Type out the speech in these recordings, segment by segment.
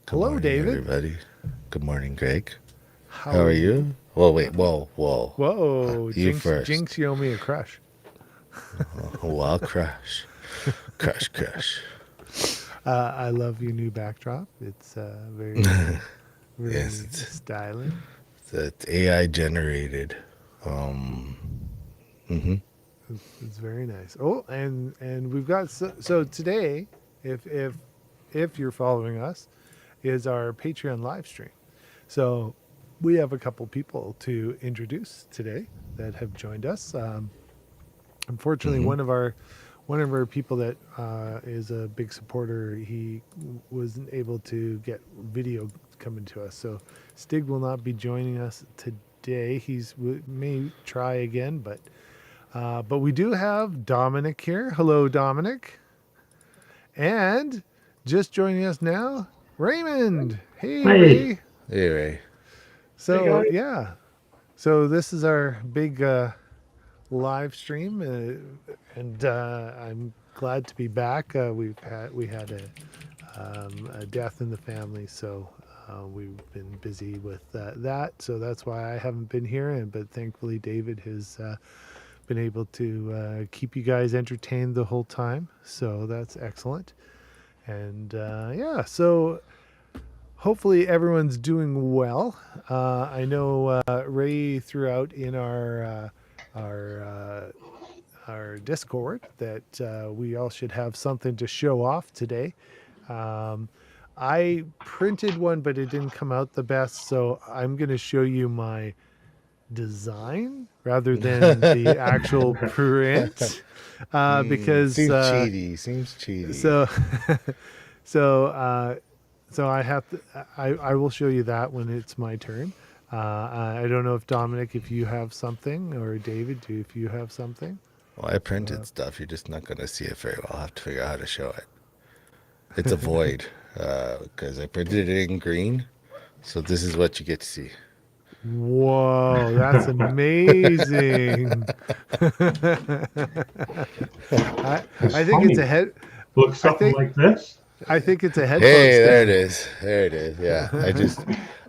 Good Hello, morning, David. everybody. Good morning, Greg. How How are are you? you? Whoa, wait, whoa. Whoa, You Jinx, first. you owe me a crush. Oh, I'll crash. Crash. I love your new backdrop. It's Yes, very styling. it's AI generated. Um, hmm It's very nice. Oh, and we've got so today, if you're following us, is our Patreon live stream. So we have a couple people to introduce today that have joined us. Unfortunately, hmm one of our people that is a big supporter, he wasn't able to get video coming to us. So Stig will not be joining us today. May try again, but we do have Dominic here. Hello, Dominic, and just joining us now, Raymond. Hey, Hey, Ray. Hey, Ray. hey So guys. yeah, so this is our big live stream, and I'm glad to be back. We had a death in the family, so we've been busy with that. So that's why I haven't been here, but thankfully David has been able to keep you guys entertained the whole time. So that's excellent. And yeah, so hopefully everyone's doing well. I know Ray threw out in our our Discord that we all should have something to show off today. Um, I printed one, but it didn't come out the best, so I'm going to show you my design rather than the actual print because Seems cheaty. Seems cheaty. so so so I have to. I will show you that when it's my turn. I don't know if Dominic, if you have something, or David, do if you have something. Well, I printed stuff. You're just not going to see it very well. I'll have to figure out how to show it. It's a void because I printed it in green. So this is what you get to see. Whoa, that's amazing. I It's I think it's a funny. head. Look I something think like this. I think it's a headphone Hey, there it stand. is. There it is. Yeah,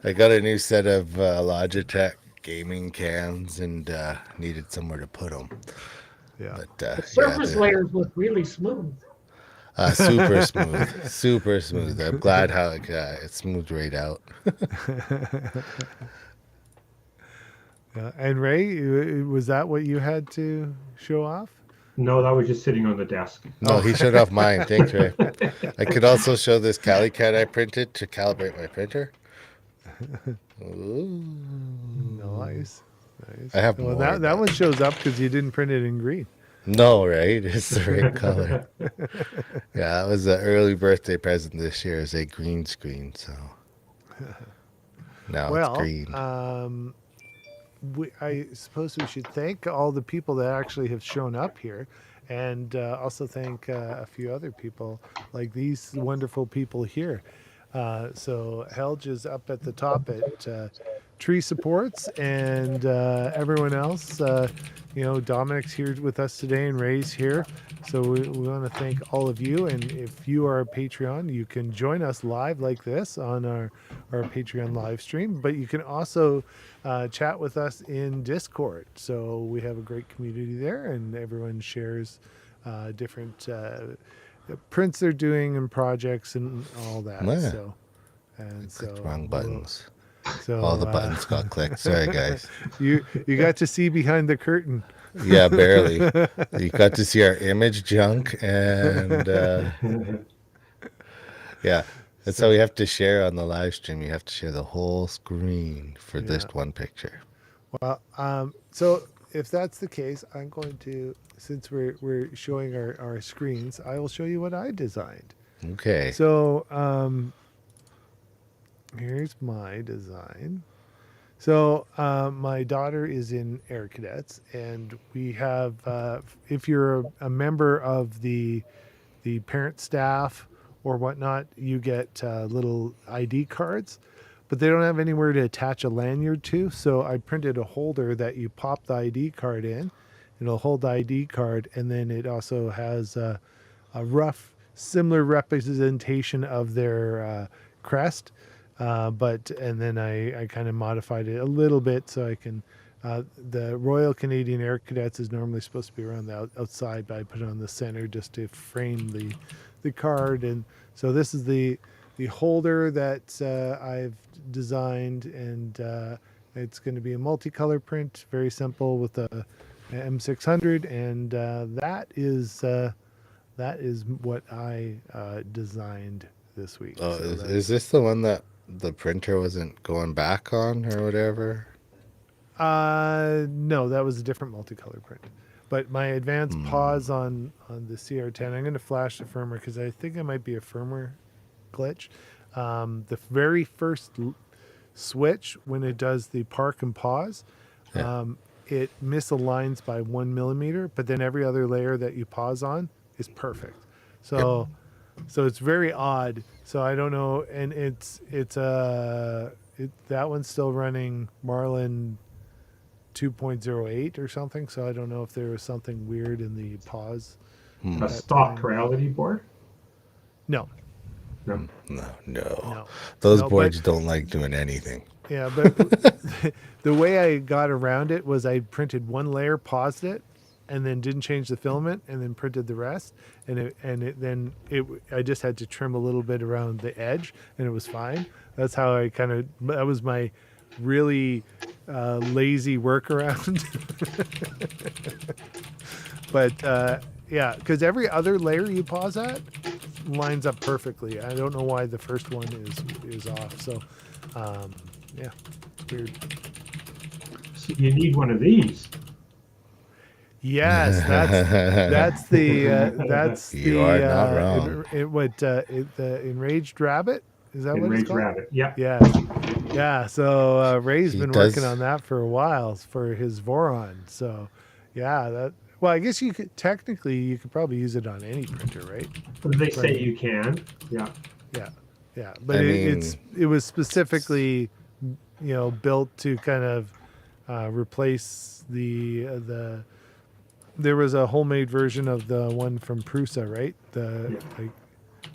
I got a new set of Logitech gaming cams and needed somewhere to put them. Yeah. But The yeah, surface layers look really smooth. super smooth, super smooth. I'm glad how it smoothed right out. Yeah. And Ray, was that what you had to show off? No, that was just sitting on the desk. No, Oh, he showed off mine. Thanks, Ray. I could also show this CaliCAD I printed to calibrate my printer. Ooh. nice, I nice. have Well, more, that but one shows up because you didn't print it in green. no, right? It's the right color. Yeah, that was an early birthday present this year. Is a green screen, so now it's Well, green. I suppose we should thank all the people that actually have shown up here, and also thank a few other people like these wonderful people here. So Helge is up at the top at Tree Supports, and everyone else. Dominic's here with us today, and Ray's here. So we want to thank all of you. And if you are a Patreon, you can join us live like this on our Patreon live stream. But you can also chat with us in Discord. So we have a great community there, and everyone shares different prints they're doing and projects and all that. Yeah, So I and clicked so wrong we'll buttons. All so the buttons got clicked. Sorry, guys. you got to see behind the curtain. Yeah, barely. You got to see our image junk, and yeah, that's how So we have to share on the live stream. You have to share the whole screen for this yeah. one picture. Well, so if that's the case, I'm going to, since we're showing our screens, I will show you what I designed. Okay. So here's my design. So my daughter is in Air Cadets, and we have, if you're a member of the parent staff or whatnot, you get little ID cards, but they don't have anywhere to attach a lanyard to. So I printed a holder that you pop the ID card in, and it'll hold the ID card, and then it also has a rough, similar representation of their crest, and then I kind of modified it a little bit so I can. The Royal Canadian Air Cadets is normally supposed to be around the outside, but I put it on the center just to frame the card. And so this is the holder that I've designed, and it's going to be a multicolor print, very simple with a M600, and that is what I designed this week. Oh, So is this the one that the printer wasn't going back on or whatever? No, that was a different multicolor print. But my advanced pause on the CR10, I'm going to flash the firmware because I think it might be a firmware glitch. The very first switch, when it does the park and pause, it misaligns by 1 millimeter, but then every other layer that you pause on is perfect. So it's very odd. So I don't know, and that one's still running Marlin 2.08 or something. So I don't know if there was something weird in the pause. A stock reality board? No. No. Those No, boards don't like doing anything. Yeah, but the way I got around it was I printed one layer, paused it, and then didn't change the filament, and then printed the rest. I just had to trim a little bit around the edge, and it was fine. That's how that was my really lazy workaround. But yeah, because every other layer you pause at lines up perfectly. I don't know why the first one is off. So yeah, it's weird. So you need one of these. Yes, that's You the are not wrong. the Enraged Rabbit. Is that what it's Enraged called? Rabbit. Yeah. Yeah. So Ray's He been does- working on that for a while for his Voron. So yeah, well, I guess you could probably use it on any printer, right? But they say you can. Yeah. Yeah. But I mean- it was specifically, built to kind of replace the. There was a homemade version of the one from Prusa, right?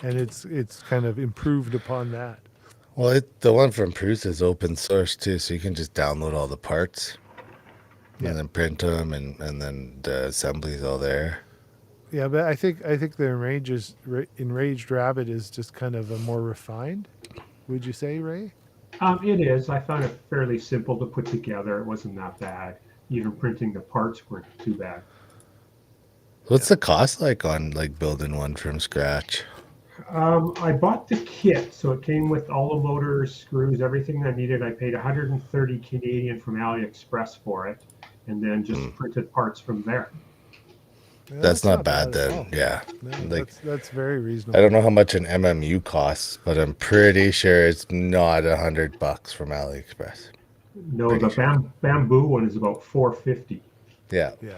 And it's kind of improved upon that. Well, the one from Prusa is open source too, so you can just download all the parts Yeah. and then print them, and then the assembly's all there. Yeah, but I think the Enraged Rabbit is just kind of a more refined. Would you say, Ray? It is. I found it fairly simple to put together. It wasn't that bad. Even printing the parts weren't too bad. What's the cost like on building one from scratch? I bought the kit, so it came with all the motors, screws, everything I needed. I paid 130 Canadian from AliExpress for it, and then just printed parts from there. Yeah, That's not at bad then. all. Yeah. No, that's very reasonable. I don't know how much an MMU costs, but I'm pretty sure it's not $100 from AliExpress. No, Pretty the bamboo one is about 450. Yeah. Yeah.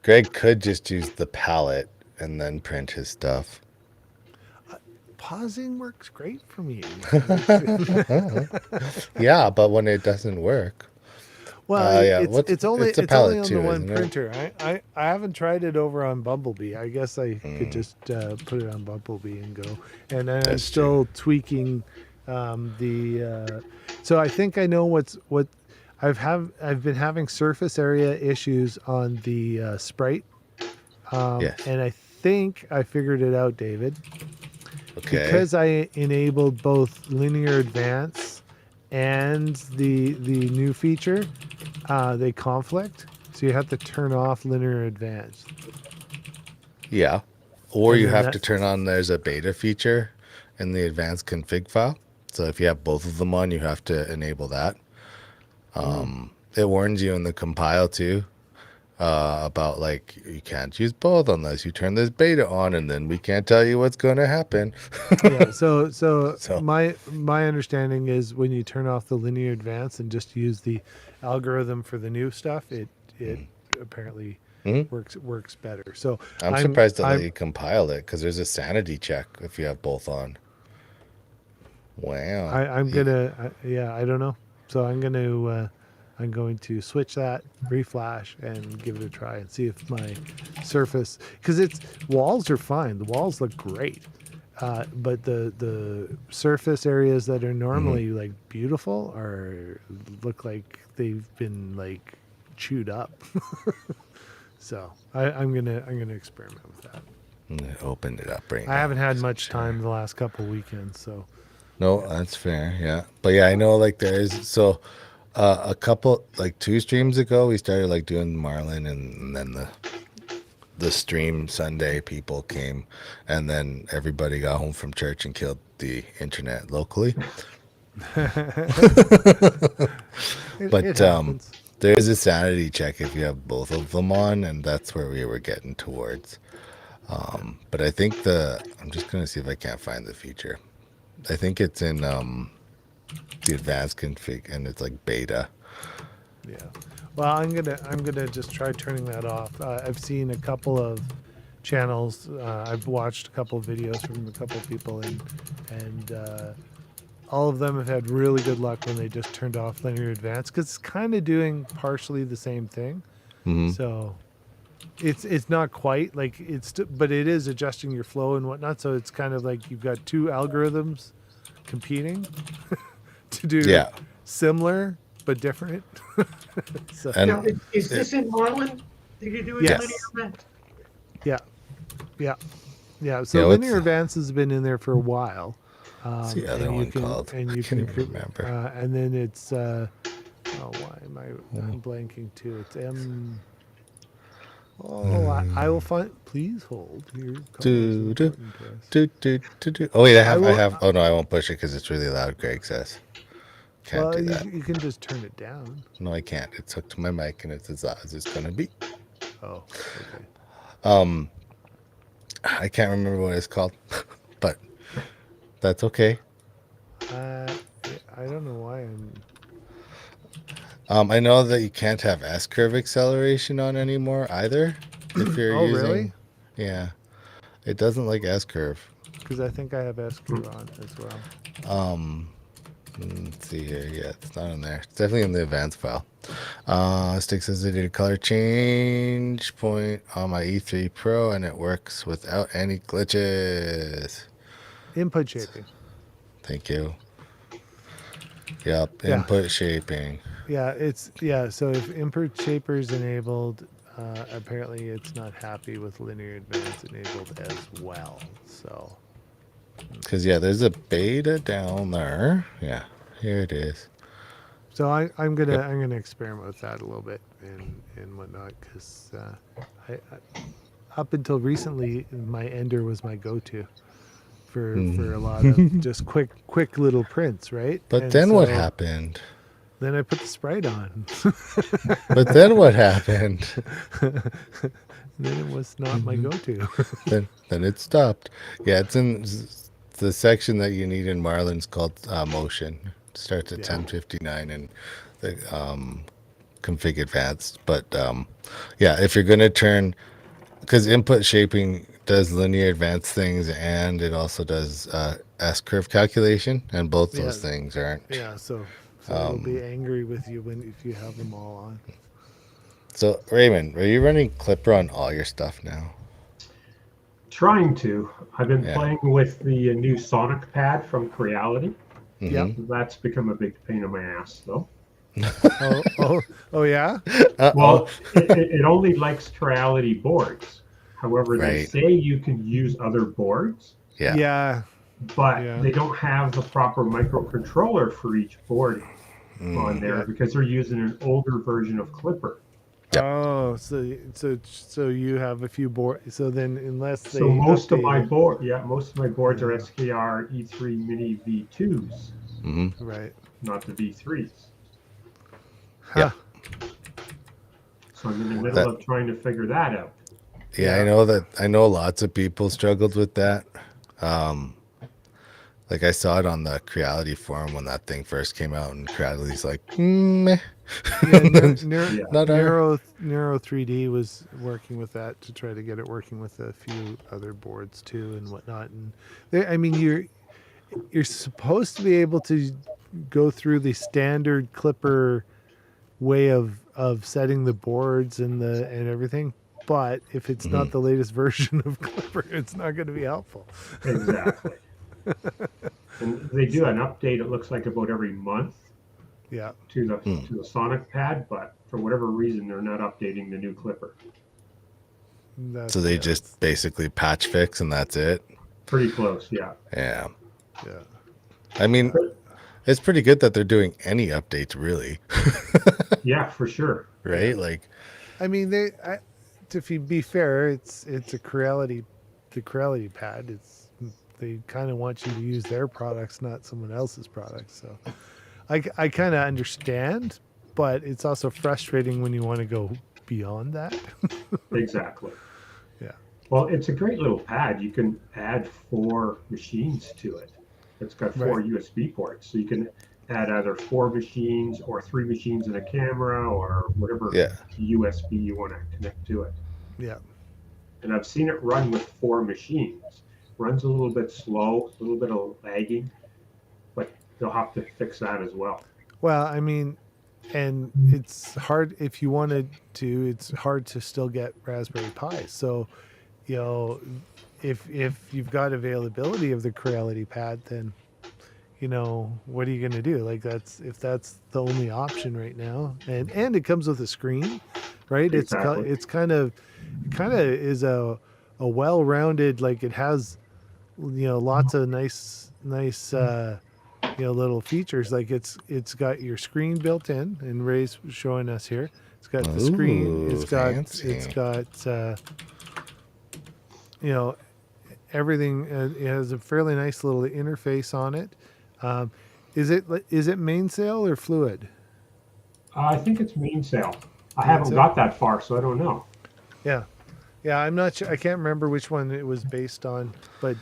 Greg could just use the palette and then print his stuff. Pausing works great for me. Yeah, but when it doesn't work. Well, yeah, it's only it's a on palette the too, one isn't it? printer. I haven't tried it over on Bumblebee. I guess I could just put it on Bumblebee and go. And then I'm That's still tweaking the. So I think I know what I've been having surface area issues on the Sprite. Yes. And I think I figured it out, David. Okay. Because I enabled both linear advance and the new feature, they conflict. So you have to turn off linear advance. Yeah. Or And you then have that- to turn on, there's a beta feature in the advanced config file. So if you have both of them on, you have to enable that. It warns you in the compile too about you can't use both unless you turn this beta on, and then we can't tell you what's going to happen. Yeah. So So- my understanding is when you turn off the linear advance and just use the algorithm for the new stuff, it apparently works better. So I'm surprised that let you compile it because there's a sanity check if you have both on. Wow. I'm gonna I don't know. So I'm going to switch that, reflash, and give it a try and see if my surface, because walls are fine. The walls look great. but the surface areas that are normally like beautiful look like they've been like chewed up. So I'm gonna experiment with that. Opened it up right I now. haven't had much time the last couple weekends, so No, that's fair. Yeah. But yeah, I know like there is. So a couple, like 2 streams ago, we started like doing Marlin, and then the stream Sunday people came, and then everybody got home from church and killed the internet locally. But it happens. there is a sanity check if you have both of them on, and that's where we were getting towards. But I think I'm just gonna see if I can't find the feature. I think it's in the advanced config, and it's like beta. Yeah. Well, I'm gonna just try turning that off. I've seen a couple of channels. I've watched a couple of videos from a couple of people, and all of them have had really good luck when they just turned off linear advance, because it's kind of doing partially the same thing. Mhm. So it's not quite like but it is adjusting your flow and whatnot. So it's kind of like you've got two algorithms competing to do Yeah. similar but different. So And Now, is this in Marlin? Did you do it Yes. linear event? yeah. So Yeah, what's- linear advance has been in there for a while. What's the other and you one called? And I you can't can even remember. and then it's why am I'm blanking too? It's M. Oh, I will find. Please hold. Your call is Do, do, important to us. do. Oh wait, I will- have. Oh no, I won't push it because it's really loud. Greg says, can't Well, do that. you can just turn it down. No, I can't. It's hooked to my mic, and it's as loud as it's gonna be. Oh, okay. I can't remember what it's called, but that's okay. I don't know why I know that you can't have S curve acceleration on anymore either. If you're Oh, using, really? yeah, it doesn't like S curve. Because I think I have SQ on as well. Let's see here. Yeah, it's not in there. It's definitely in the advanced file. Stick says I did a color change point on my E3 Pro, and it works without any glitches. Input shaping. Thank you. Yep, Yeah. input shaping. So if input shaper is enabled, apparently it's not happy with linear advance enabled as well. So Because yeah, there's a beta down there. Yeah, here it is. I'm gonna experiment with that a little bit and whatnot, because I up until recently my Ender was my go-to for a lot of just quick little prints, right? But And then what so happened? Then I put the Sprite on. But then what happened? Then it was not my go-to. then it stopped. Yeah, it's in the section that you need in Marlin's called motion. It starts at Yeah. 10:59 and the config advanced. But yeah, if you're gonna turn, because input shaping does linear advanced things and it also does S curve calculation, and both those Yeah. things aren't. Yeah, so it'll be angry with you if you have them all on. So Raymond, are you running Clipper on all your stuff now? Trying to. I've been Yeah. playing with the new Sonic pad from Creality. Yeah. Mhm. That's become a big pain in my ass, though. Oh yeah. Uh-oh. Well, it only likes Creality boards. However, they Right. say you can use other boards, yeah. Yeah. but Yeah. they don't have the proper microcontroller for each board on there Yeah. because they're using an older version of Clipper. Yep. Oh, so you have a few boards. So then, unless they So most of my update most of my boards are Yeah. SKR E3 Mini V2s, Hmm. it- right? not the V3s. Huh. So I'm in the middle That- of trying to figure that out. Yeah, Yeah. I know lots of people struggled with that. Like I saw it on the Creality forum when that thing first came out, and Creality's like, meh. Yeah, Yeah. Not our- Neuro 3D was working with that to try to get it working with a few other boards too and whatnot. And I mean, you're supposed to be able to go through the standard Clipper way of setting the boards and everything, but if it's not the latest version of Clipper, it's not going to be helpful. Exactly. And they do an update, it looks like about every month Yeah. to the Sonic Pad, but for whatever reason, they're not updating the new Clipper. So they just basically patch fix and that's it. Pretty close, yeah. Yeah. Yeah. I mean, it's pretty good that they're doing any updates, really. Yeah, for sure. Right? Like, I mean, to be fair, it's a Creality, the Creality Pad. They kind of want you to use their products, not someone else's products. So, I kind of understand, but it's also frustrating when you want to go beyond that. Exactly. Yeah. Well, it's a great little pad. You can add 4 machines to it. It's got 4 Right. USB ports, so you can add either 4 machines or 3 machines and a camera or whatever Yeah. USB you want to connect to it. Yeah. And I've seen it run with 4 machines. Runs a little bit slow, a little bit of lagging, but they'll have to fix that as well. Well, I mean, and it's hard if you wanted to. It's hard to still get Raspberry Pi. So, you know, if you've got availability of the Creality Pad, then you know what are you going to do? Like if that's the only option right now, and it comes with a screen, right? Exactly. It's kind of is a well-rounded, like it has lots of nice little features. Like it's got your screen built in, and Ray's showing us here. It's got the screen. Ooh, fancy. It's got everything. It has a fairly nice little interface on it. Is it mainsail or fluid? I think it's mainsail. I haven't got that far, so I don't know. Yeah, I'm not sure. I can't remember which one it was based on, but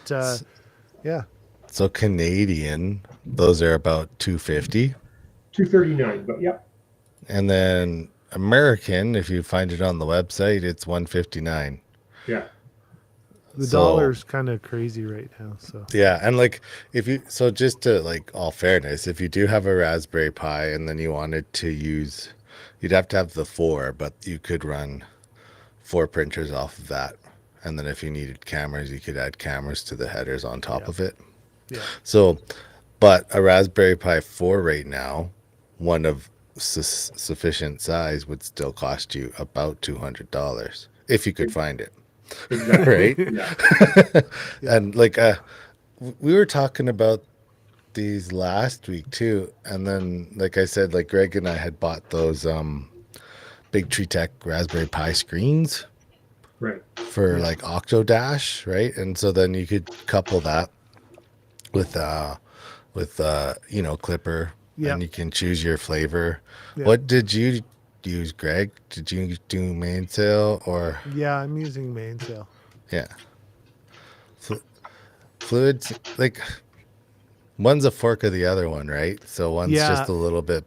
yeah. So Canadian, those are about $250. $239, but yep. And then American, if you find it on the website, it's $159. Yeah. The dollar's kind of crazy right now, so. Yeah, and like just to like all fairness, if you do have a Raspberry Pi and then you wanted to use, you'd have to have the 4, but you could run 4 printers off of that. And then if you needed cameras, you could add cameras to the headers on top of it. Yeah. So, but a Raspberry Pi 4 right now, one of sufficient size would still cost you about $200 if you could find it. Exactly. Right? Yeah. And like we were talking about these last week too, and then like I said, like Greg and I had bought those Big Tree Tech Raspberry Pi screens Right. for like Octodash, right? And so then you could couple that with Clipper, Yeah. and you can choose your flavor. Yeah. What did you use, Greg? Did you do mainsail or? Yeah, I'm using mainsail. Yeah. Fluids, like one's a fork of the other one, right? So one's just a little bit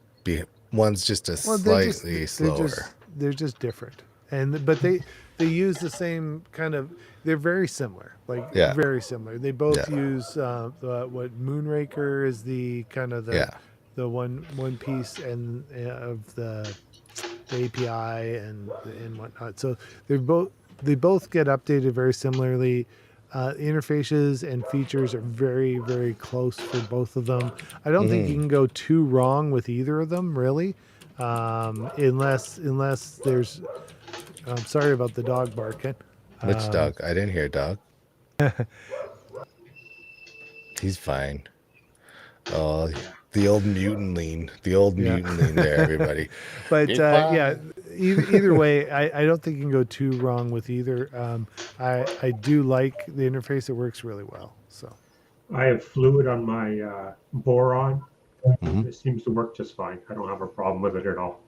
one's just a slightly slower. They're just different. But they use the same kind of, they're very similar. Like very similar. They both use what Moonraker is the kind of the one piece and of the API and whatnot. So they both get updated very similarly. Interfaces and features are very, very close for both of them. I don't think you can go too wrong with either of them, really, unless there's. I'm sorry about the dog barking. Which dog? I didn't hear a dog. He's fine. Oh, the old mutant lean. The old mutant lean there, everybody. But either way, I don't think you can go too wrong with either. I do like the interface. It works really well. So I have fluid on my Boron. Mm-hmm. It seems to work just fine. I don't have a problem with it at all.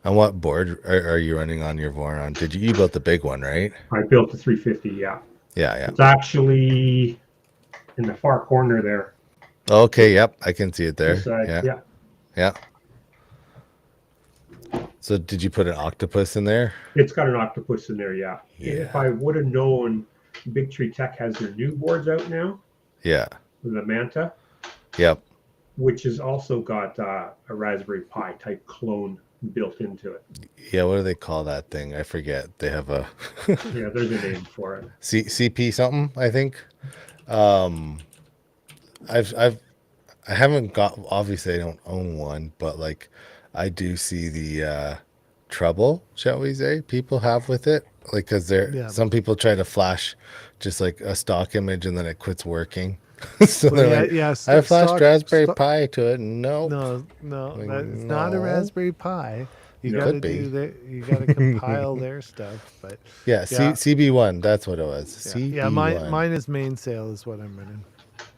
And what board are you running on your Voron? You built the big one, right? I built the 350, yeah. Yeah. It's actually in the far corner there. Okay, yep. I can see it there. This side, Yeah. So did you put an octopus in there? It's got an octopus in there, yeah. Yeah. If I would have known Big Tree Tech has their new boards out now, Yeah. the Manta, Yep. which has also got a Raspberry Pi type clone built into it. Yeah, what do they call that thing? I forget. They have a Yeah, there's a name for it. CP something, I think. Um, I haven't got, obviously I don't own one, but like I do see the trouble, shall we say, people have with it. Like, cause Yeah. some people try to flash just like a stock image and then it quits working. So Well, they're like, yeah. I flashed Stock, Raspberry Pi to it. Nope. no, Like, that it's not a no. Raspberry Pi. You No. got to Could be. do that. You got to compile their stuff. But Yeah, yeah, CB1, that's what it was. yeah, CB1. yeah. Mine is Mainsail is what I'm running.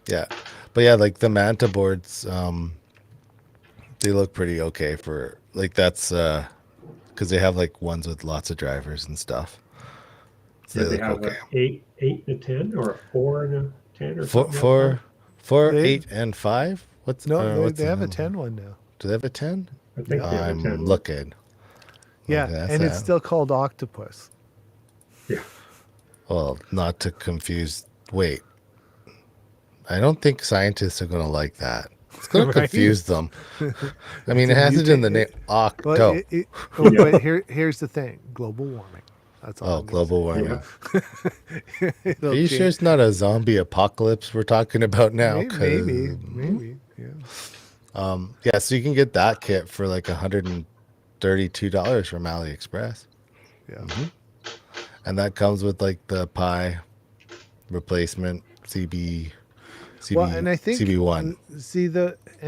Yeah. But yeah, like the Manta boards, they look pretty okay for like that's because they have like ones with lots of drivers and stuff. So Yeah, they they look have okay. an 8 and a 10 or a 4 and a 10 or For something like for for They- 8 and 5? What's No, what's they have a the- 10 one now. Do they have a 10? that. I think they have a 10. I'm looking. Yeah, Okay, that's and it's it. still called Octopus. Yeah. Well, not to confuse. Wait, I don't think scientists are gonna like that. It's gonna Right? confuse them. I mean, it a has it in the name mutant- Octo. Well, but here's the thing: global warming. That's all. Oh, I'm gonna global say. warming. Yeah. It'll Are you sure change. it's not a zombie apocalypse we're talking about now? Maybe. Yeah. Yeah, so you can get that kit for like $132 from AliExpress, Yeah. and that comes with like the Pi replacement Well, and I think CB1.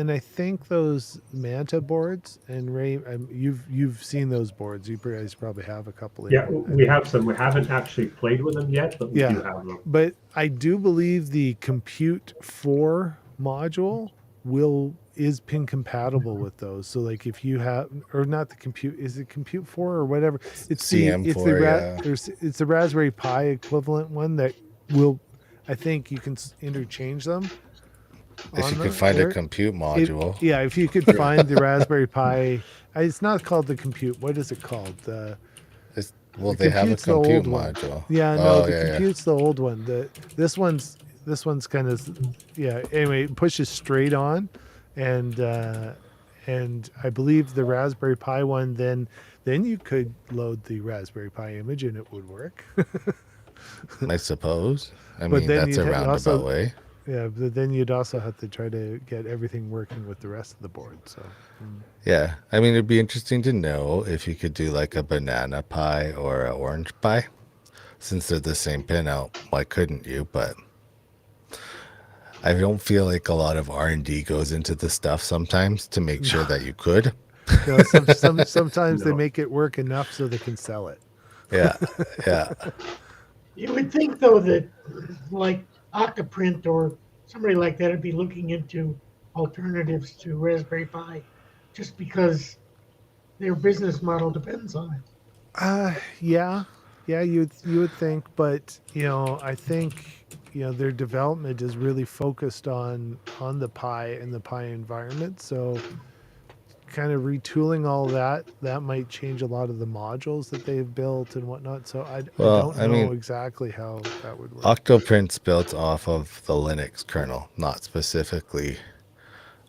I think those Manta boards and Ray, you've seen those boards. You guys probably have a couple. Yeah, we have some. We haven't actually played with them yet, but we Yeah. do have them. But I do believe the Compute 4 module is pin compatible with those. So like if you have, or not the Compute, is it Compute 4 or whatever? It's CM4, yeah. it's the Raspberry Pi equivalent one that will, I think you can interchange them. If on you the could find air. a compute module, Yeah, if you could find the Raspberry Pi, it's not called the Compute. What is it called? well, the they have a Compute's the old compute one. module. Yeah, no, Oh, the yeah, yeah. Compute's the old one. This one's kind of, yeah. Anyway, it pushes straight on, and I believe the Raspberry Pi one then you could load the Raspberry Pi image and it would work. I suppose. I But mean, then that's a you'd roundabout also- way. Yeah, but then you'd also have to try to get everything working with the rest of the board. So Yeah, I mean, it'd be interesting to know if you could do like a banana pie or an orange pie, since they're the same pinout. Why couldn't you? But I don't feel like a lot of R&D goes into the stuff sometimes to make sure that you could. you know, sometimes they No. make it work enough so they can sell it. Yeah, yeah. You would think, though, that like Octoprint or somebody like that would be looking into alternatives to Raspberry Pi just because their business model depends on it. Yeah, you would think, but I think their development is really focused on the Pi and the Pi environment. So, kind of retooling all that might change a lot of the modules that they've built and whatnot. So I don't know mean, exactly how that would work. Octoprint's built off of the Linux kernel, not specifically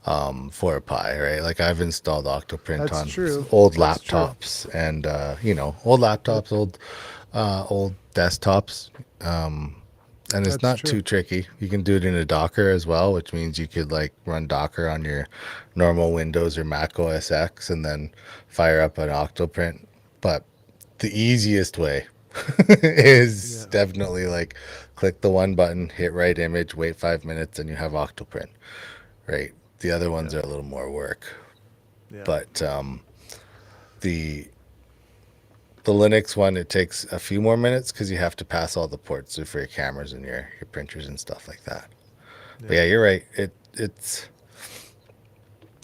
for Pi, right? Like I've installed Octoprint That's on true. old That's true. laptops and old laptops, old desktops. And it's That's not true. too tricky. You can do it in a Docker as well, which means you could like run Docker on your normal Windows or Mac OS X and then fire up an Octoprint. But the easiest way is Yeah. definitely like click the one button, hit right image, wait 5 minutes, and you have Octoprint. Right. The other ones are a little more work. Yeah. But the Linux one, it takes a few more minutes because you have to pass all the ports through for your cameras and your printers and stuff like that. But yeah, you're right.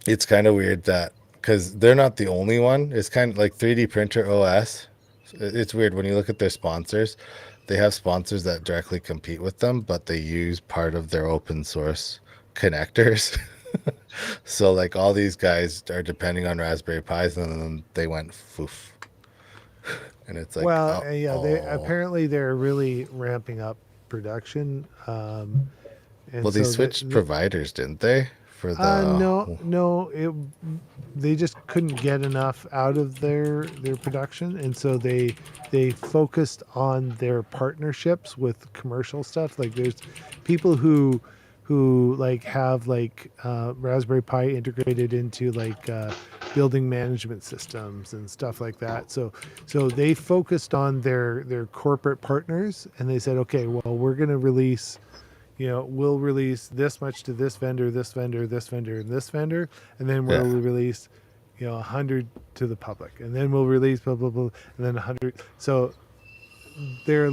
It's kind of weird that because they're not the only one. It's kind of like 3D Printer OS. It's weird when you look at their sponsors. They have sponsors that directly compete with them, but they use part of their open source connectors. So like all these guys are depending on Raspberry Pis, and then they went foof. And it's like, well, oh, yeah, they're really ramping up production. And well, they so switched providers, didn't they? for the no. They just couldn't get enough out of their production, and so they focused on their partnerships with commercial stuff. Like there's people who like have like Raspberry Pi integrated into like building management systems and stuff like that. So they focused on their corporate partners, and they said, okay, well, we're going to release, we'll release this much to this vendor, this vendor, this vendor, and this vendor, and then we'll release 100 to the public, and then we'll release blah blah blah, and then 100. So they're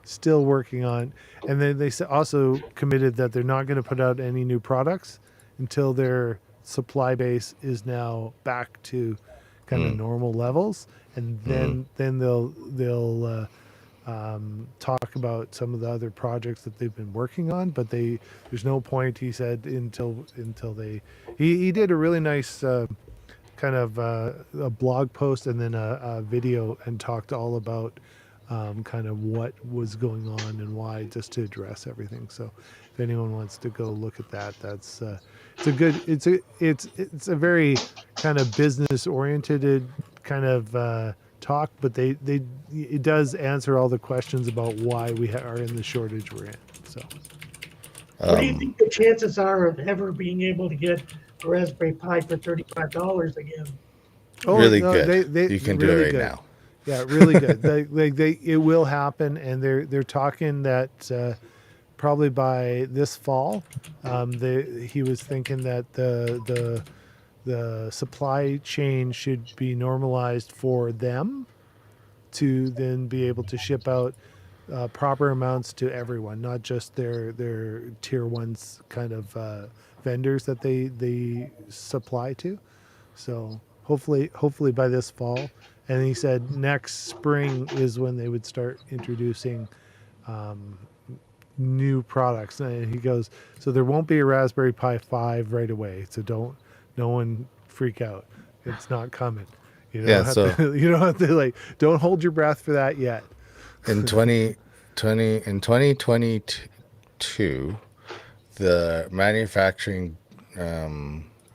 still working on, and then they also committed that they're not going to put out any new products until their supply base is now back to kind of normal levels, and then they'll talk about some of the other projects that they've been working on. But there's no point, he said, until they he did a really nice kind of a blog post and then a video, and talked all about kind of what was going on and why, just to address everything. So if anyone wants to go look at that, that's it's a very kind of business oriented kind of talk, but it does answer all the questions about why we are in the shortage we're in. So what do you think the chances are of ever being able to get a Raspberry Pi for $35 again? really good. You can do really it right good. now. Yeah, really good. It will happen, and they're talking that probably by this fall. He was thinking that the supply chain should be normalized for them to then be able to ship out proper amounts to everyone, not just their tier ones kind of vendors that they supply to. So hopefully by this fall. And he said next spring is when they would start introducing new products. And he goes, so there won't be a Raspberry Pi 5 right away. So no one freak out. It's not coming. You don't have to like, don't hold your breath for that yet. In 2022, the manufacturing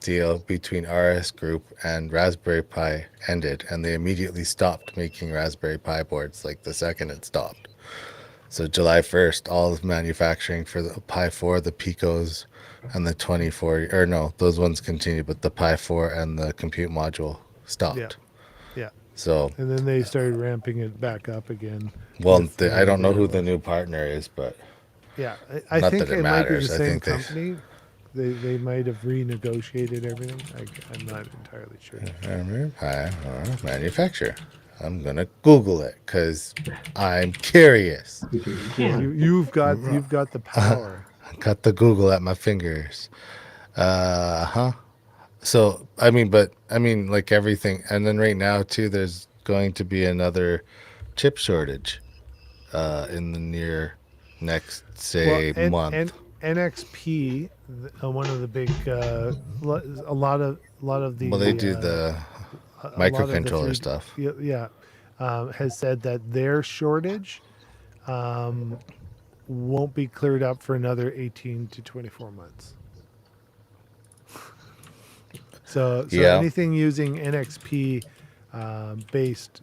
deal between RS Group and Raspberry Pi ended, and they immediately stopped making Raspberry Pi boards like the second it stopped. So July 1st, all of manufacturing for the Pi 4, the Picos, and the 2040, or no, those ones continued, but the Pi 4 and the compute module stopped. Yeah. So, and then they started ramping it back up again. well, I don't know who the new partner is, but yeah, I not think that it it might be the matters. I same think company. They might have renegotiated everything. I'm not entirely sure. Pi manufacturer. I'm gonna Google it because I'm curious. You've got the power. Got the Google at my fingers. So like everything, and then right now too, there's going to be another chip shortage in the near next month. And NXP, one of the big, a lot of the. Well, they do the microcontroller stuff. Yeah, has said that their shortage won't be cleared up for another 18 to 24 months. So anything using NXP based,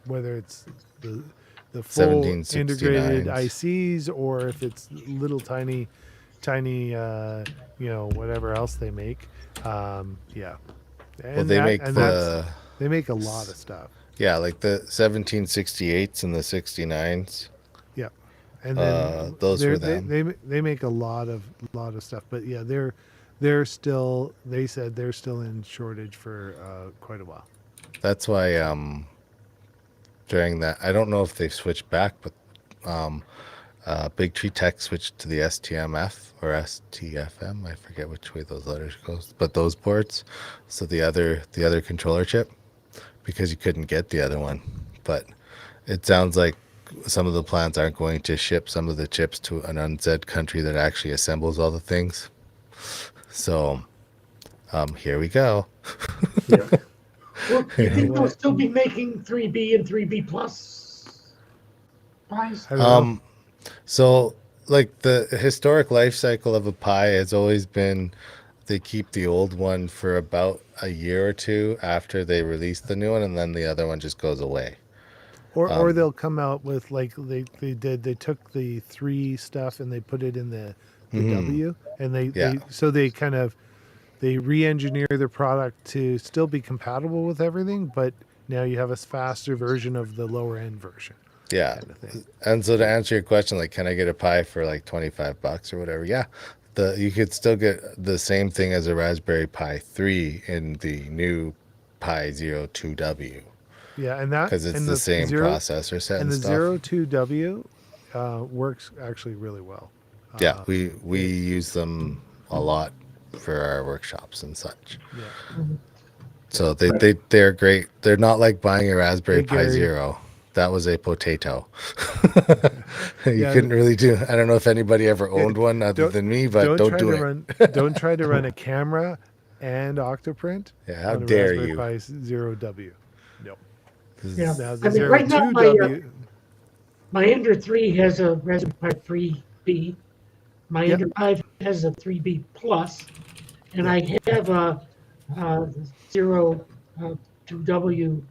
whether it's the full integrated ICs or if it's little tiny, whatever else they make. And they make a lot of stuff. Yeah, like the 1768s and the 69s. Yeah, and then those were them. They make a lot of stuff, but yeah, they're still. They said they're still in shortage for quite a while. That's why during that, I don't know if they've switched back, but Big Tree Tech switched to the STMF or STFM. I forget which way those letters go, but those boards. So the other controller chip, because you couldn't get the other one. But it sounds like some of the plants aren't going to ship some of the chips to an unsaid country that actually assembles all the things. So here we go. Yeah. Well, you think they'll still be making 3B and 3B plus pies? So like the historic life cycle of a Pi has always been they keep the old one for about a year or two after they release the new one, and then the other one just goes away. Or they'll come out with like they took the 3 stuff and they put it in the W, and Yeah. they kind of they re-engineer their product to still be compatible with everything, but now you have a faster version of the lower end version. Yeah. Kind of thing. And so to answer your question, like, can I get a Pi for like $25 or whatever? Yeah. You could still get the same thing as a Raspberry Pi 3 in the new Pi 02W Yeah, and that because it's and the same zero, processor set and and the stuff. 02W works actually really well. Yeah, we use them a lot for our workshops and such. Yeah. So they're great. They're not like buying a Raspberry Hey, Pi Gary. Zero. That was a potato. You Yeah. couldn't really do. I don't know if anybody ever owned one other Don't- than me, but don't try do to it. run don't try to run a camera and Octoprint Yeah, how on a dare Raspberry you? Pi Zero W. No. Yeah. Now I the mean, right now, 02W. my Ender 3 has a Raspberry Pi 3B. My Yep. Ender 5 has a 3B Plus, and I have a, 02W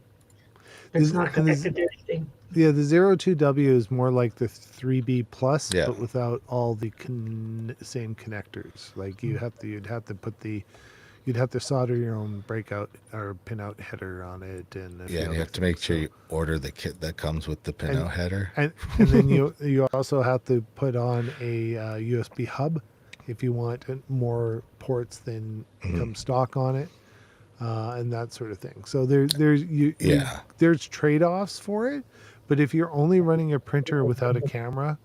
that's Is- not and is- connected to anything. Yeah, the 02W is more like the 3B plus, Yeah. but without all the same connectors. Like you'd have to solder your own breakout or pinout header on it, and a few Yeah, and you other have to make things. sure you order the kit that comes with the pinout header. And then you also have to put on a USB hub if you want more ports than Mm-hmm. come stock on it, and that sort of thing. So Yeah. there's trade-offs for it, but if you're only running a printer without a camera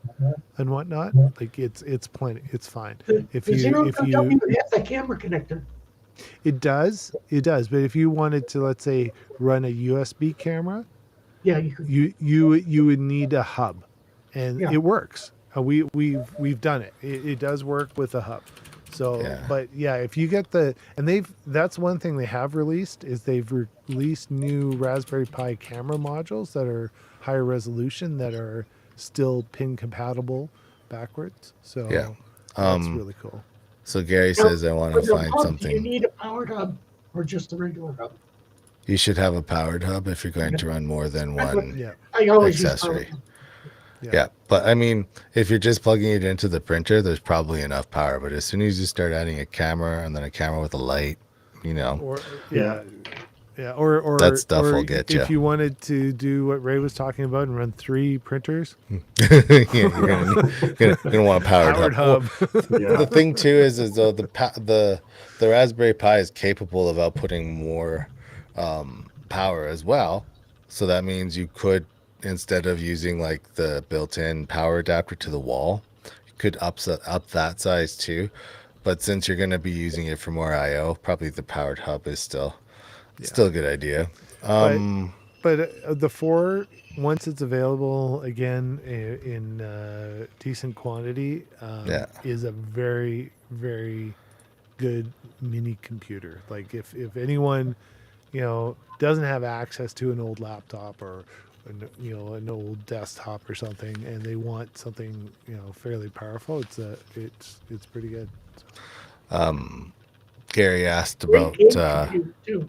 and whatnot, like it's plenty, it's fine. If The you 02W has a camera connector. it does, but if you wanted to, let's say, run a USB camera, Yeah, you could. you would need a hub, and Yeah. it works. We've done it. It does work with a hub. So, Yeah. but yeah, if you get that's one thing they have released is they've released new Raspberry Pi camera modules that are higher resolution that are still pin compatible backwards. So Yeah. that's really cool. So Gary says I want For to the find hub, do you something. need a powered hub or just a regular hub? You should have a powered hub if you're going to run more than That's what- one. Yeah. I always use Accessory. powered hub. Yeah, but I mean, if you're just plugging it into the printer, there's probably enough power. But as soon as you start adding a camera and then a camera with a light, Or or That stuff or will get if ya. you wanted to do what Ray was talking about and run 3 printers, you're gonna want a powered, powered hub. hub. The thing too is though the Raspberry Pi is capable of outputting more power as well. So that means you could, instead of using like the built-in power adapter to the wall, you could up that size too. But since you're going to be using it for more I/O, probably the powered hub is still a good idea. But the 4, once it's available again in decent quantity, is a very, very good mini computer. Like if anyone, doesn't have access to an old laptop or an old desktop or something, and they want something fairly powerful, it's pretty good. Gary asked Great about. game compute, too.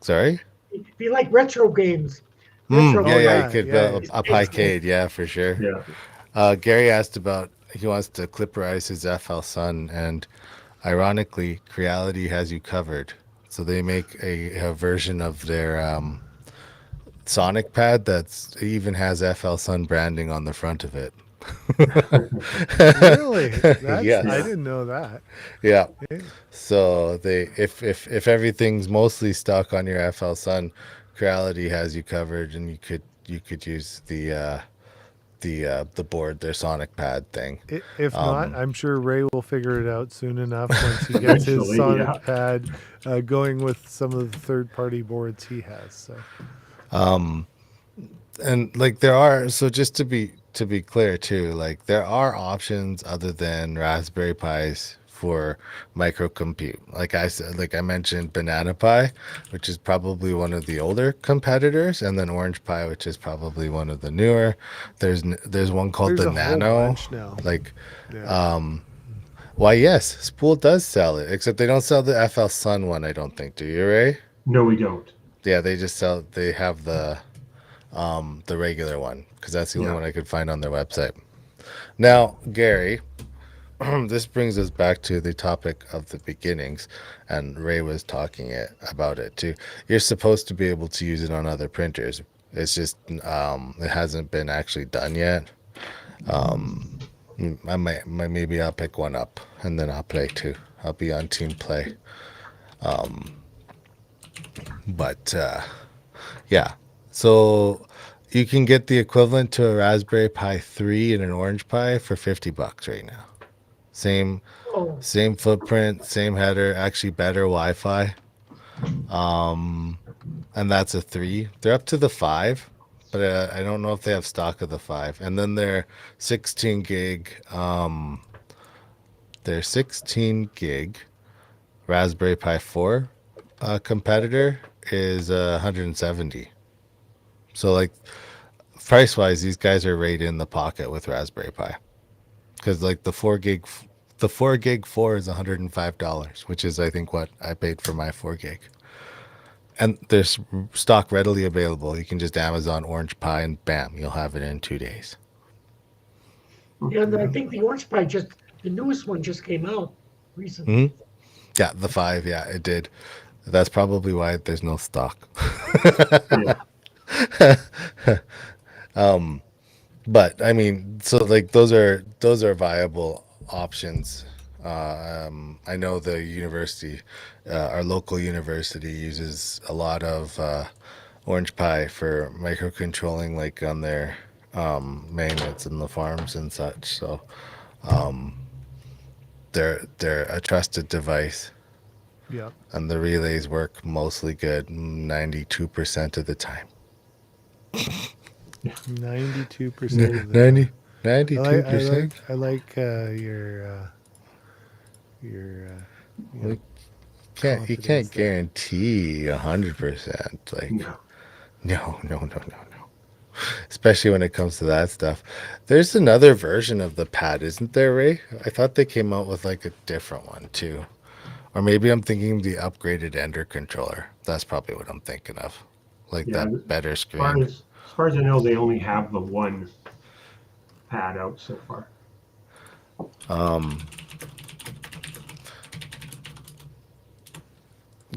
Sorry. If you like retro games, Yeah, Oh, you could build yeah. a Picade, yeah, for sure. Yeah. Gary asked about he wants to clipperize his FL Sun, and ironically, Creality has you covered. So they make a version of their Sonic pad that's even has FL Sun branding on the front of it. Really? Yes. I didn't know that. Yeah. Okay. So they if everything's mostly stuck on your FL Sun, Creality has you covered, and you could use the board, their Sonic pad thing. If not, I'm sure Ray will figure it out soon enough once he gets his Eventually, Sonic yeah. pad going with some of the third-party boards he has. So And like there are, so just to be clear too, like there are options other than Raspberry Pis for micro compute. Like I said, like I mentioned, Banana Pi, which is probably one of the older competitors, and then Orange Pi, which is probably one of the newer. There's one called There's the a whole Nano. bunch now. Like, Yeah. why? Yes, Spool does sell it, except they don't sell the FL Sun one. I don't think. Do you, Ray? No, we don't. Yeah, they just sell. They have the regular one because that's the only Yeah. one I could find on their website. Now, Gary, this brings us back to the topic of the beginnings, and Ray was talking about it too. You're supposed to be able to use it on other printers. It's just it hasn't been actually done yet. I maybe I'll pick one up and then I'll play too. I'll be on team play. But yeah, so you can get the equivalent to a Raspberry Pi 3 and an Orange Pi for $50 right now. Same Oh, Same footprint, same header, actually better Wi-Fi. And that's a 3. They're up to the 5, but I don't know if they have stock of the 5. And then their 16 gig, their 16 gig Raspberry Pi 4 competitor is 170. So like price wise, these guys are right in the pocket with Raspberry Pi. Because like the 4 gig 4 is $105, which is I think what I paid for my 4 gig. And there's stock readily available. You can just Amazon Orange Pi and bam, you'll have it in 2 days. yeah, and I think the Orange Pi the newest one just came out recently. Mhm. Yeah, the 5, yeah, it did. That's probably why there's no stock. Yeah. But I mean, so like those are viable options. I know the university, our local university, uses a lot of Orange Pi for microcontrolling, like on their magnets in the farms and such. So they're a trusted device, Yeah. and the relays work mostly good 92% of the time. 92% of the 90, time. I 92%. like your you know, You can't confidence there. guarantee 100%. Like No. no. Especially when it comes to that stuff. There's another version of the pad, isn't there, Ray? I thought they came out with like a different one too. Or maybe I'm thinking the upgraded Ender controller. That's probably what I'm thinking of. Like Yeah, that better As far screen. as far as I know, they only have the one pad out so far.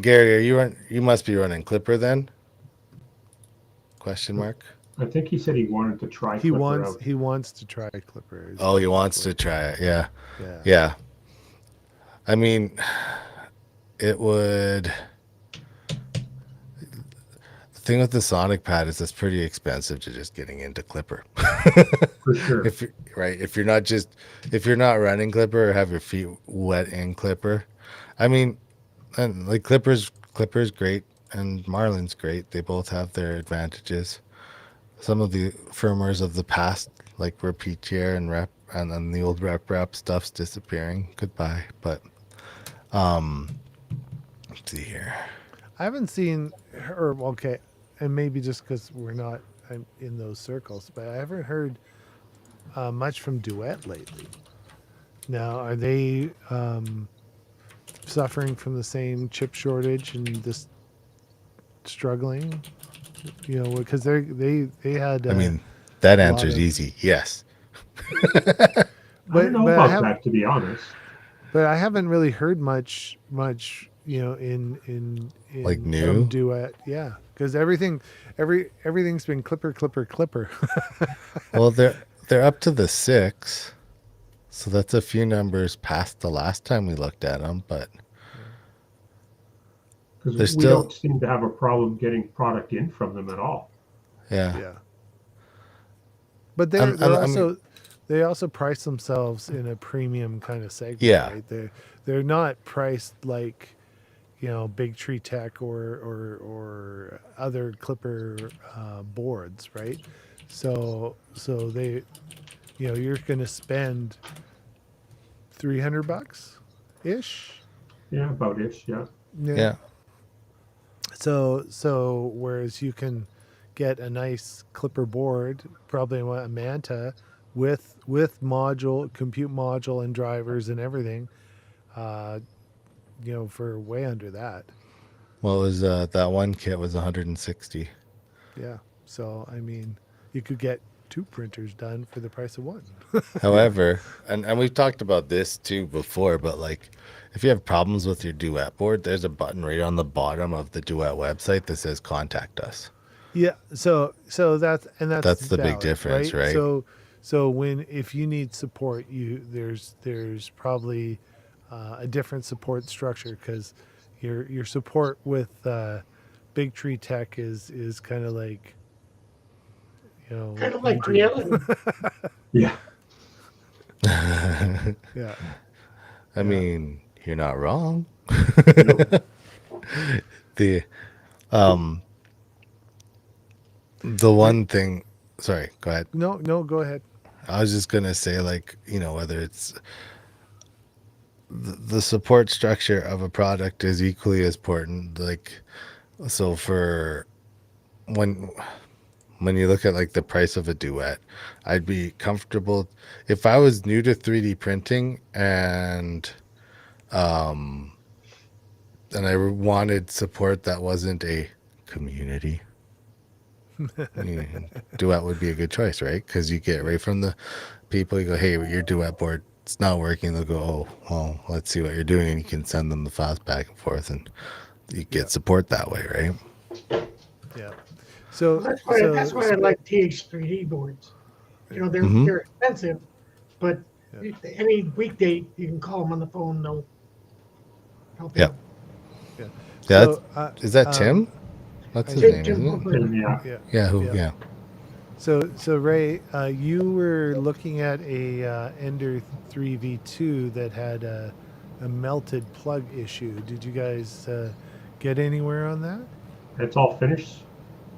Gary, you must be running Clipper then? Question mark. I think he said he wanted to try He Clipper out. wants to try Clipper. is Oh, he wants to basically- try it. Yeah. Yeah. Yeah. I mean, it would. The thing with the Sonic Pad is it's pretty expensive to just getting into Clipper. For sure. If you're not running Clipper or have your feet wet in Clipper, I mean, and like Clipper's great and Marlin's great. They both have their advantages. Some of the firmwares of the past, like Repeatier and Rep, and then the old Rep stuff's disappearing. Goodbye. But let's see here. I haven't seen her. Okay, and maybe just because we're not in those circles, but I haven't heard much from Duet lately. Now, are they suffering from the same chip shortage and just struggling? You know, because they had. I mean, that a answer lot is of- easy. Yes. I don't know but I about have- that, to be honest. but I haven't really heard much. You know, in Like from new? Duet, yeah, because everything's been Clipper. Well, they're up to the 6, so that's a few numbers past the last time we looked at them. But They're Because we still- don't seem to have a problem getting product in from them at all. yeah, Yeah. But I'm- they're I'm- also they also price themselves in a premium kind of segment. Yeah. Right? They're not priced like, you know, Big Tree Tech or other Clipper boards, right? So they, you know, you're going to spend $300 ish. Yeah, about ish. Yeah. Yeah. So whereas you can get a nice clipper board, probably a Manta with compute module and drivers and everything, uh, for way under that. What was that one kit was 160. Yeah. So I mean, you could get 2 printers done for the price of one. However, and we've talked about this too before, but like if you have problems with your Duet board, there's a button right on the bottom of the Duet website that says contact us. Yeah. So that's the big valid, difference, right? So if you need support, there's probably a different support structure, because your support with Big Tree Tech is kind of like, Kind of like you do. reality. Yeah. Yeah. I mean, you're not wrong. the the one thing, sorry, go ahead. No, go ahead. I was just gonna say, like, whether it's the support structure of a product is equally as important. Like, so for when you look at like the price of a Duet, I'd be comfortable if I was new to 3D printing and I wanted support that wasn't a community. Duet would be a good choice, right? Because you get right from the people. You go, hey, your Duet board, it's not working. They'll go, oh, well, let's see what you're doing, and you can send them the files back and forth, and you get support that way, right? Yeah. So That's why I like TH3D boards. They're they're expensive, but any weekday you can call them on the phone. They'll help you. Yep. Yeah. Yeah, So, is that Tim? That's his Tim- name, Tim isn't it? And yeah. Yeah. Yeah, Yeah. So Ray, you were looking at a Ender 3V2 that had a melted plug issue. Did you guys get anywhere on that? It's all finished.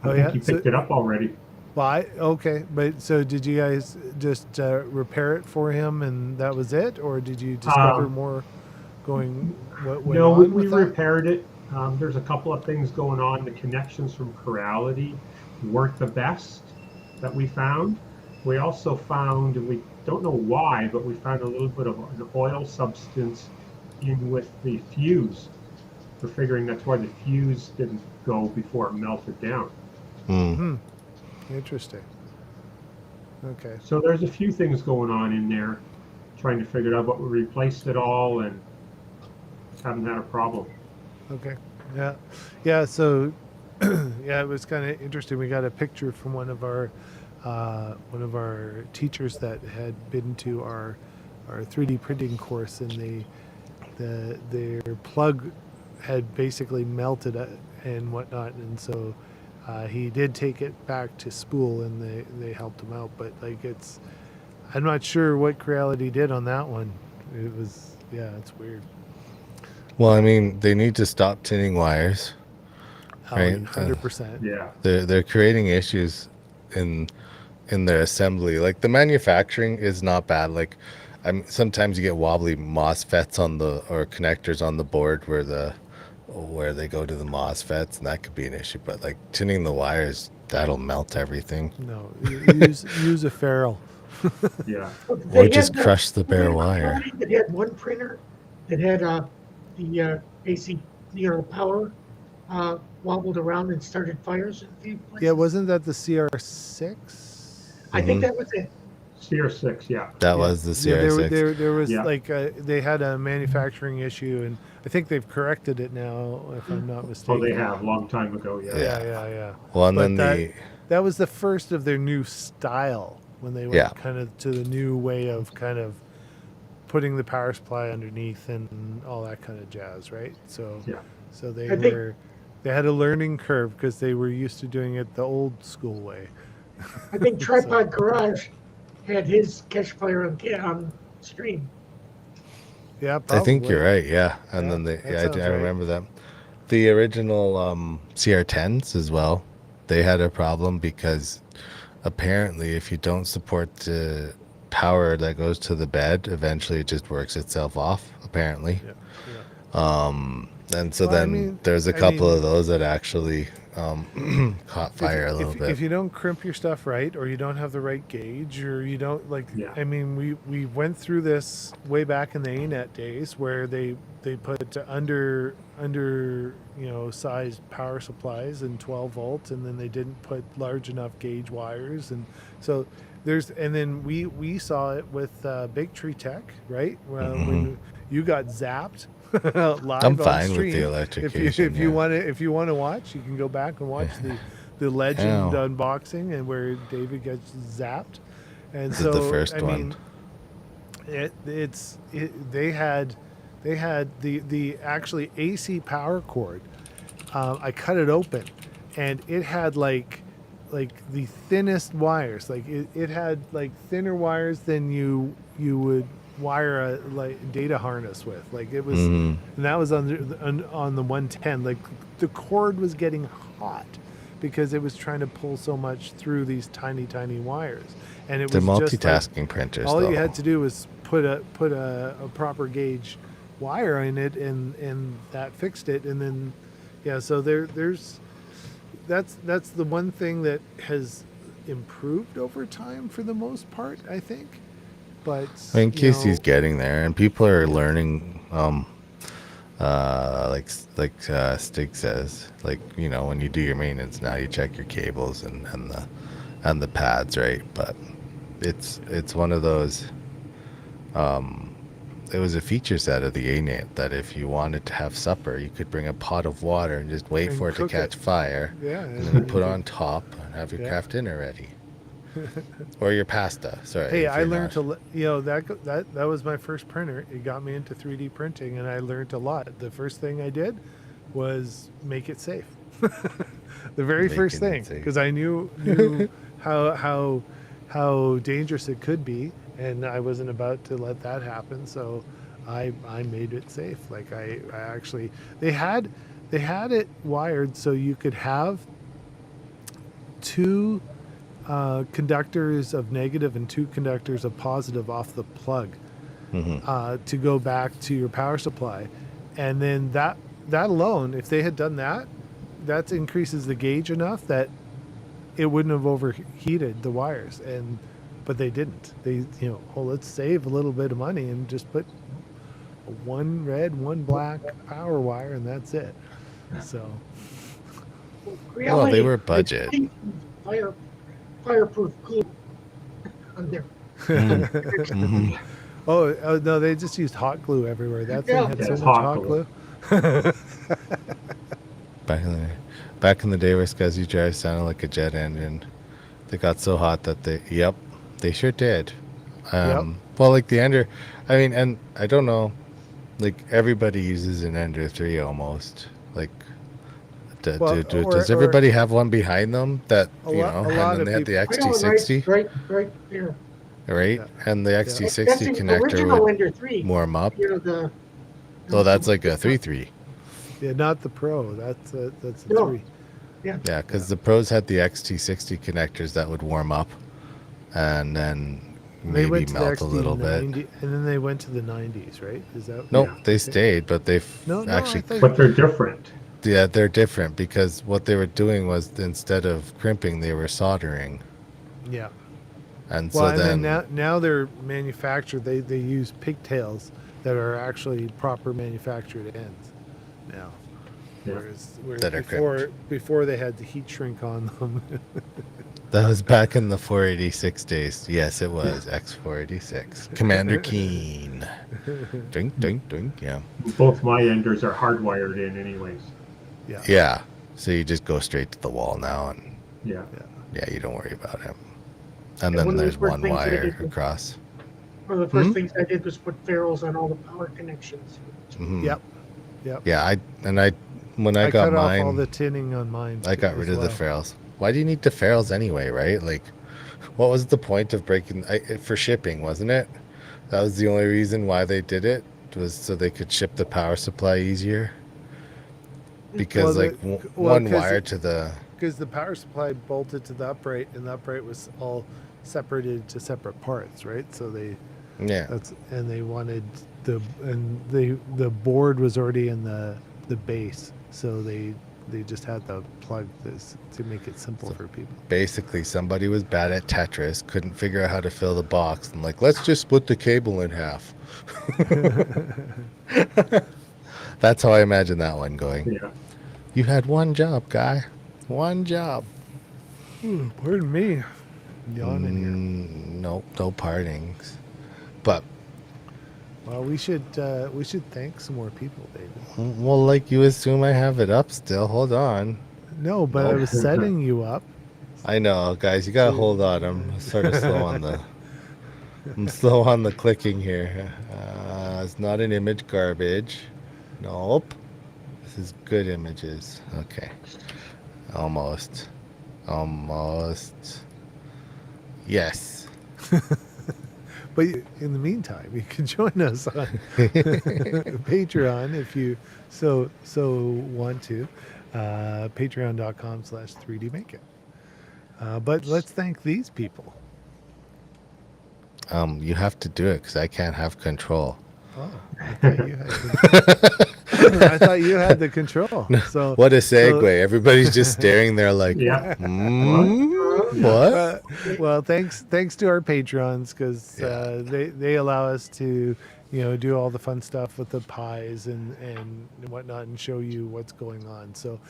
I Oh, think yeah? you picked it up already. Well, okay, but so did you guys just repair it for him and that was it, or did you discover more going? What went No, on we with that? repaired it. There's a couple of things going on. The connections from Corality weren't the best that we found. We also found, and we don't know why, but we found a little bit of an oil substance in with the fuse. We're figuring that's why the fuse didn't go before it melted down. Interesting. Okay. So there's a few things going on in there, trying to figure out, but we replaced it all and haven't had a problem. Okay. Yeah. So, yeah, it was kind of interesting. We got a picture from one of our teachers that had been to our 3D printing course, and their plug had basically melted and whatnot, and so he did take it back to Spool, and they helped him out. But like, I'm not sure what Creality did on that one. It was, yeah, it's weird. Well, I mean, they need to stop tinning wires. Right. 100%. Yeah. They're creating issues in their assembly. Like, the manufacturing is not bad. Like, sometimes you get wobbly MOSFETs or connectors on the board where they go to the MOSFETs, and that could be an issue. But like tinning the wires, that'll melt everything. No, use a ferrule. Yeah. They Or had just crush the bare wire. They had one printer that had the AC, the power wobbled around and started fires in a few places. Yeah, wasn't that the CR6? I think that was it. CR6, yeah. That was the CR6. There was Yeah. like they had a manufacturing issue, and I think they've corrected it now, if I'm not mistaken. Oh, they have, long time ago, yeah. Yeah. Well, and But then that was the first of their new style when they went Yeah. kind of to the new way of kind of putting the power supply underneath and all that kind of jazz, right? So Yeah. so they I think- they had a learning curve because they were used to doing it the old school way. I think Tripod Garage had his catch fire on stream. Yeah, probably. I think you're right. Yeah, and Yeah, then that I sounds right. remember that. The original CR10s as well. They had a problem because apparently, if you don't support the power that goes to the bed, eventually it just works itself off, apparently. Yeah. Yeah. And so Well, I then mean- there's a I couple mean- of those that actually caught fire a little if bit. you don't crimp your stuff right, or you don't have the right gauge, or you don't like, Yeah. I mean, we went through this way back in the ANET days where they put under sized power supplies and 12 volt, and then they didn't put large enough gauge wires, and so and then we saw it with Big Tree Tech, right? Well, when you got zapped live I'm on fine with stream. the If electrocution. you want to watch, you can go back and watch the Legend Ow. unboxing, and where David gets zapped. And This is so the first I one. mean, they had the actually AC power cord. I cut it open, and it had like the thinnest wires. Like it had like thinner wires than you would wire a like data harness with. Like it was, and that was on the 110. Like the cord was getting hot because it was trying to pull so much through these tiny wires, and it The was just like, multitasking printers, all though. you had to do was put a proper gauge wire in it, and that fixed it. And then so there's that's the one thing that has improved over time for the most part, I think. But I mean, you Casey's know, getting there, and people are learning. Like Stig says, like, you know, when you do your maintenance now, you check your cables and the pads, right? But it's one of those. It was a feature set of the ANET that if you wanted to have supper, you could bring a pot of water and just wait And for it to cook catch it. fire, Yeah, and then you put on top and have your Yeah. craft dinner ready, or your pasta. Sorry. Hey, if I you're learned not- that was my first printer. It got me into 3D printing, and I learned a lot. The first thing I did was make it safe. The very first Making it thing, safe. because I knew how dangerous it could be, and I wasn't about to let that happen. So I made it safe. Like I actually they had it wired so you could have two conductors of negative and two conductors of positive off the plug to go back to your power supply. And then that alone, if they had done that increases the gauge enough that it wouldn't have overheated the wires. But they didn't. They, let's save a little bit of money and just put one red, one black power wire, and that's it. So Well, they were I budget. think fireproof glue on there. Oh no, they just used hot glue everywhere. That thing Yeah. had Yeah, so it's much hot hot glue. glue. Back in the day where SCSI drive sounded like a jet engine. They got so hot that they sure did. Well, like the Ender, I mean, and I don't know, like everybody uses an Ender 3 almost. Like, Well, does or- everybody have one behind them that, A you lot- know, a and lot then of they had the people- XT60, Right there. right? Yeah. And the That's XT60 the connector original would Ender 3. warm up. The Oh, that's like a 3.3. Yeah, not the Pro. That's a No. 3. Yeah, because the Pros had the XT60 connectors that would warm up and then They maybe went to melt the a little bit. XT90, and then they went to the 90s, right? Is that No, Yeah. they stayed, but they've No, I actually, thought- But they're different. yeah, they're different because what they were doing was instead of crimping, they were soldering. Yeah. And Well, so and then, then now they're manufactured. They use pigtails that are actually proper manufactured ends now. Yeah. Whereas That are before they had the heat shrink on them. that was back in the 486 days. Yes, it was X486. Commander Keen. Drink, drink, drink. Yeah. Both my enders are hardwired in anyways. Yeah. Yeah. So you just go straight to the wall now and Yeah. yeah, you don't worry about it. And Yeah, then one of the there's first one things I wire did was- across. One of the first things I did was put ferrules on all the power connections. Mhm. Yep. Yeah, when I got cut mine, off all the tinning on mine. I got as rid of the well. ferrules. Why do you need the ferrules anyway, right? Like, what was the point of breaking for shipping, wasn't it? That was the only reason why they did it, was so they could ship the power supply easier. Because Well, like well, one 'cause wire it- to the Because the power supply bolted to the upright, and the upright was all separated to separate parts, right? So Yeah. they wanted the board was already in the base, so they just had to plug this to make it simple for people. Basically, somebody was bad at Tetris, couldn't figure out how to fill the box, and like, let's just split the cable in half. That's how I imagine that one going. Yeah. You had one job, guy. One job. Pardon me, yawning here. No partings. But Well, we should thank some more people, David. well, like you assume I have it up still. Hold on. No, but I was setting you up. I know, guys. You gotta hold on. I'm sort of slow on the. I'm slow on the clicking here. It's not an image garbage. Nope. This is good images. Okay. Almost. Yes. But in the meantime, you can join us on Patreon if you so want to. Patreon.com/3dmakeit. But let's thank these people. You have to do it because I can't have control. Oh, I thought you had I thought you had the control. So What a segue. Everybody's just staring there like, Yeah. What? Well, thanks to our patrons because they allow us to do all the fun stuff with the pies and whatnot and show you what's going on. So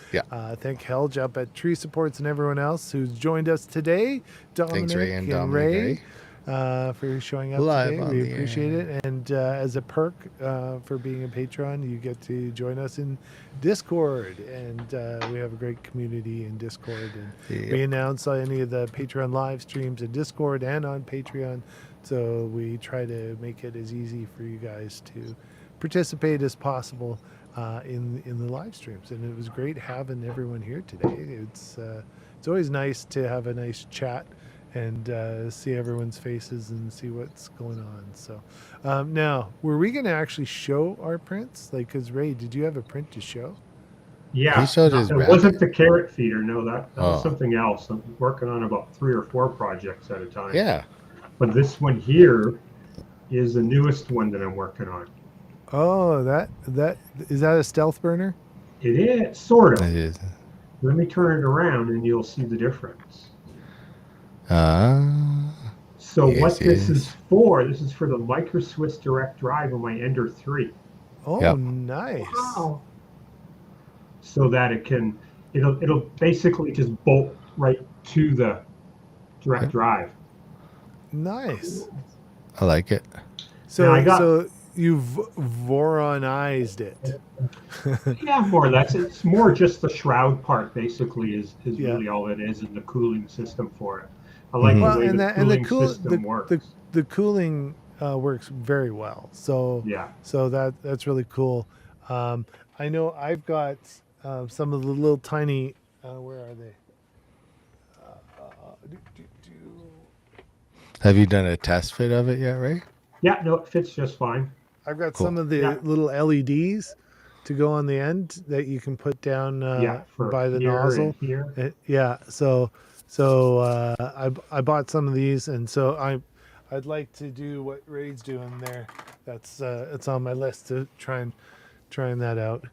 thank Helge up at Tree Supports and everyone else who's joined us today. Dominic Thanks, Ray and Ray, Dominic. for showing up Live today. on We the appreciate air. it. And as a perk for being a patron, you get to join us in Discord. And we have a great community in Discord. And we announce any of the Patreon live streams in Discord and on Patreon. So we try to make it as easy for you guys to participate as possible in the live streams. And it was great having everyone here today. It's always nice to have a nice chat and see everyone's faces and see what's going on. So now, were we going to actually show our prints? Like, because Ray, did you have a print to show? Yeah. He showed his It rabbit. wasn't the carrot feeder. No, that was Oh. something else. I'm working on about 3 or 4 projects at a time. Yeah. But this one here is the newest one that I'm working on. Oh, that is that a stealth burner? It is sort It of. is. Let me turn it around and you'll see the difference. So Yes, what this yes. is for the Micro Swiss Direct Drive on my Ender 3, Oh, Yep. nice. Wow. so that it'll basically just bolt right to the direct Yep. drive. Nice. I like it. So, Now I got- so you've Voronized it. Yeah, more or less. It's more just the shroud part basically is Yeah. really all it is, and the cooling system for it. I like Mhm. Well, the way and the that and the cooling system works. the cooling works very well. So Yeah. so that's really cool. I know I've got some of the little tiny. Where are they? Have you done a test fit of it yet, Ray? Yeah, no, it fits just fine. I've got Cool. some of the Yeah. little LEDs to go on the end that you can put down For by the here nozzle. and here. Yeah, so I bought some of these, and so I'd like to do what Ray's doing there. That's it's on my list to trying that out.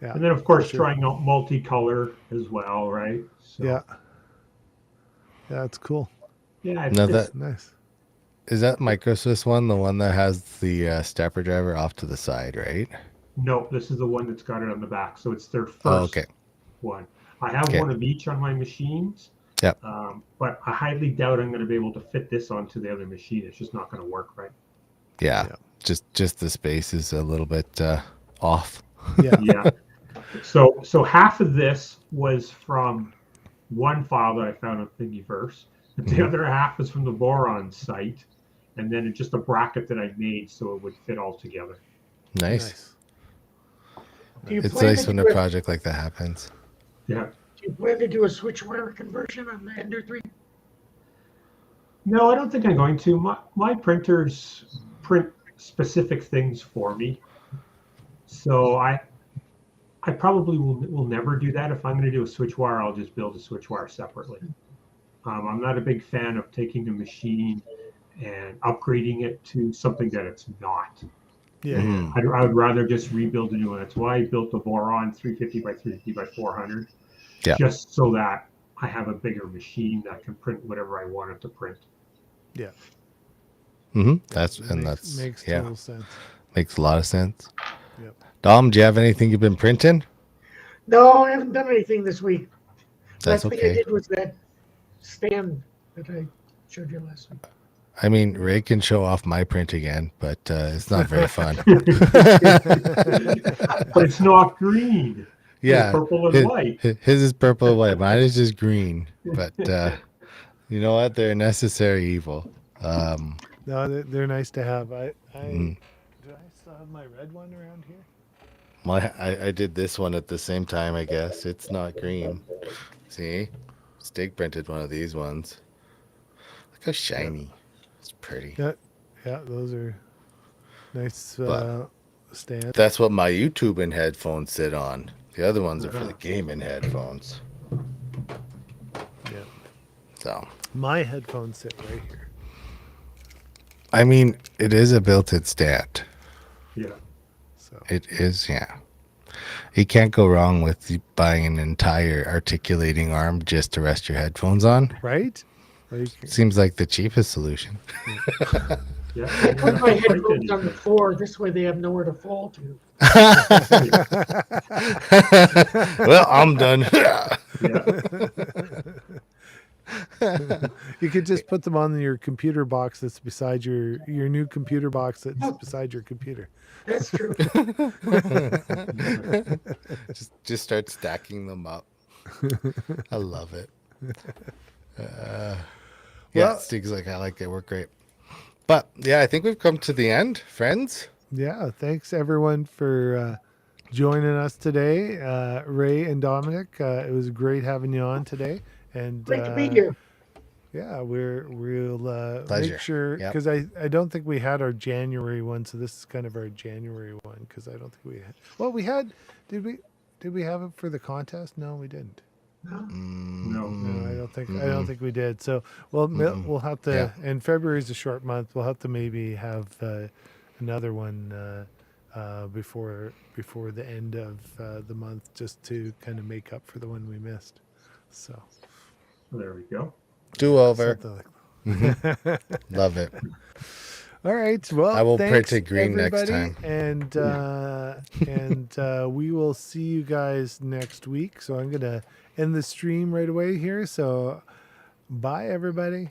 Yeah, And then, of course, sure. trying out multicolor as well, right? So, yeah, that's cool. Yeah. No, it's- that Nice. is that Micro Swiss one, the one that has the stepper driver off to the side, right? no, this is the one that's got it on the back. So it's their first Oh, okay. one. I have Okay. one of each on my machines. Yep. But I highly doubt I'm going to be able to fit this onto the other machine. It's just not going to work right. Yeah. Yeah. Just the space is a little bit off. Yeah, Yeah. So half of this was from one file that I found on Thingiverse. The Mhm. other half is from the Boron site, and then it's just a bracket that I made so it would fit all together. Nice. Do you It's plan nice to when do a a- project like that happens. Yeah. Do you plan to do a switch wire conversion on the Ender 3? No, I don't think I'm going to. My printers print specific things for me, so I probably will never do that. If I'm going to do a switch wire, I'll just build a switch wire separately. I'm not a big fan of taking a machine and upgrading it to something that it's not. Yeah. Mhm. I would rather just rebuild a new one. That's why I built the Voron 350 by 350 by 400, Yeah. just so that I have a bigger machine that can print whatever I want it to print. Yeah. That's Makes yeah, total sense. makes a lot of sense. Yep. Dom, do you have anything you've been printing? No, I haven't done anything this week. That's Last thing I okay. did was that stand that I showed you last week. I mean, Ray can show off my print again, but it's not very fun. But it's not green. Yeah, It's purple and his, white. his is purple and white. Mine is just green. But you know what? They're a necessary evil. No, they're nice to have. Mm. Do I still have my red one around here? I did this one at the same time, I guess. It's not green. See? Stig printed one of these ones. Look how shiny. It's pretty. Yeah, those are nice But- stands. That's what my YouTube and headphones sit on. The other ones are for the gaming headphones. Yeah. So, My headphones sit right here. I mean, it is a built-in stand. Yeah. So It is, yeah. You can't go wrong with buying an entire articulating arm just to rest your headphones on. right? Like, Seems like the cheapest solution. Yeah. I put my headphones on the floor. This way they have nowhere to fall to. Well, I'm done. Yeah. you could just put them on your computer box that's beside your new computer box that's beside your computer. That's true. just start stacking them up. I love it. Yeah, Well- Stig's like, I like it. We're great. But yeah, I think we've come to the end, friends. Yeah, thanks everyone for joining us today, Ray and Dominic. It was great having you on today, and Great to be here. yeah, we'll Pleasure. make sure Yep. because I don't think we had our January one, so this is kind of our January one because I don't think we had. Well, we had. Did we have it for the contest? No, we didn't. No. No, I don't think we did. So we'll have to. Yeah. And February is a short month. We'll have to maybe have another one before the end of the month, just to kind of make up for the one we missed. So There we go. Do over. something like Love it. All right. Well, I will print thanks, it green next everybody, time. and we will see you guys next week. So I'm gonna end the stream right away here. So bye, everybody.